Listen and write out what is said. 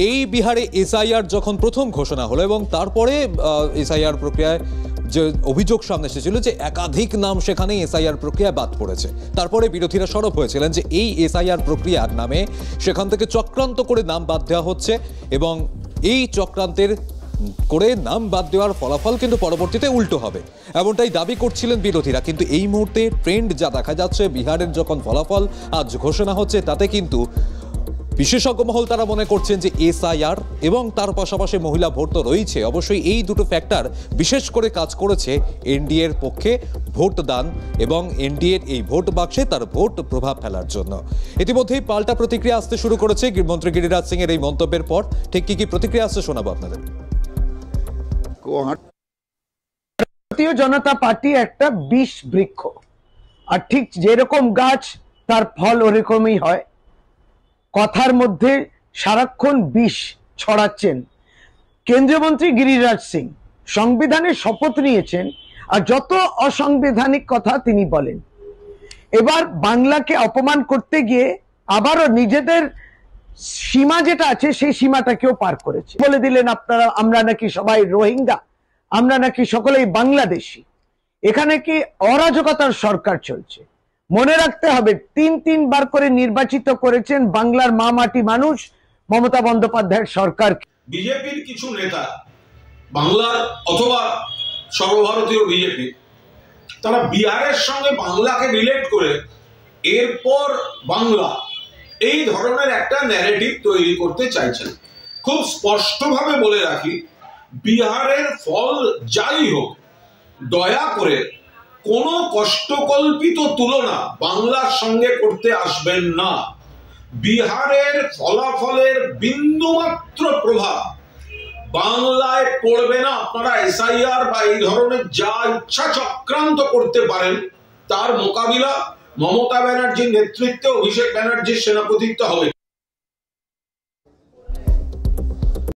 এই বিহারে এসআইআর যখন প্রথম ঘোষণা হলো এবং তারপরে এসআইআর প্রক্রিয়ায় যে অভিযোগ সামনে এসেছিল যে একাধিক নাম সেখানে এসআইআর প্রক্রিয়া বাদ পড়েছে, তারপরে বিরোধীরা সরব হয়েছিলেন যে এই এসআইআর প্রক্রিয়ার নামে সেখান থেকে চক্রান্ত করে নাম বাদ দেওয়া হচ্ছে এবং এই চক্রান্তের করে নাম বাদ দেওয়ার ফলাফল কিন্তু পরবর্তীতে উল্টো হবে, এমনটাই দাবি করছিলেন বিরোধীরা। কিন্তু এই মুহূর্তে ট্রেন্ড যা দেখা যাচ্ছে, বিহারের যখন ফলাফল আজ ঘোষণা হচ্ছে তাতে কিন্তু বিশেষজ্ঞ মহল তারা মনে করছেন যে এসআইআর এবং তার পাশাপাশি মহিলা ভোট তো রয়েছে, অবশ্যই এই দুটো ফ্যাক্টর বিশেষ করে কাজ করেছে এনডিএর পক্ষে ভোট দান এবং এনডিএর এই ভোট বাক্সে তার ভোট প্রভাব ফেলার জন্য। ইতিমধ্যেই পাল্টা প্রতিক্রিয়া আসতে শুরু করেছে মন্ত্রী গিরিরাজ সিং এর এই মন্তব্যের পর। ঠিক কি প্রতিক্রিয়া আসছে শোনাবো আপনাদের। ভারতীয় জনতা পার্টি একটা বিষ বৃক্ষ, আর ঠিক যেরকম গাছ তার ফল ওরকমই হয়। কথার মধ্যে সারাক্ষণ বিষ ছড়াচ্ছেন। কেন্দ্রীয় মন্ত্রী গিরিরাজ সিং সংবিধানের শপথ নিয়েছেন আর যত অসাংবিধানিক কথা তিনি বলেন। এবার বাংলাকে অপমান করতে গিয়ে আবারও নিজেদের সীমা যেটা আছে সেই সীমাটাকেও পার করেছে। বলে দিলেন আপনারা আমরা নাকি সবাই রোহিঙ্গা, আমরা নাকি সকলেই বাংলাদেশি। এখানে কি অরাজকতার সরকার চলছে। মনে রাখতে হবে, তিনবার করে নির্বাচিত করেছেন বাংলার মা মাটি মানুষ মমতা বন্দ্যোপাধ্যায়ের সরকার। বিজেপির কিছু নেতা বাংলার অথবা সর্বভারতীয় বিজেপি, তারা বিহারের সঙ্গে বাংলাকে রিলেট করে এরপর বাংলা এই ধরনের একটা ন্যারেটিভ তৈরি করতে চাইছেন। খুব স্পষ্টভাবে বলে রাখি, বিহারের ফল যাই হোক, দয়া করে কোনো কষ্টকল্পিত তুলনা বাংলার সঙ্গে করতে আসবেন না। বিহারের ফলাফলের বিন্দুমাত্র প্রভাব বাংলায় পড়বে না। আপনারা এসআইআর বা এই ধরনের যা ইচ্ছা চক্রান্ত করতে পারেন, তার মোকাবিলা মমতা ব্যানার্জির নেতৃত্বে অভিষেক ব্যানার্জির সেনাপতিত্ব হবে।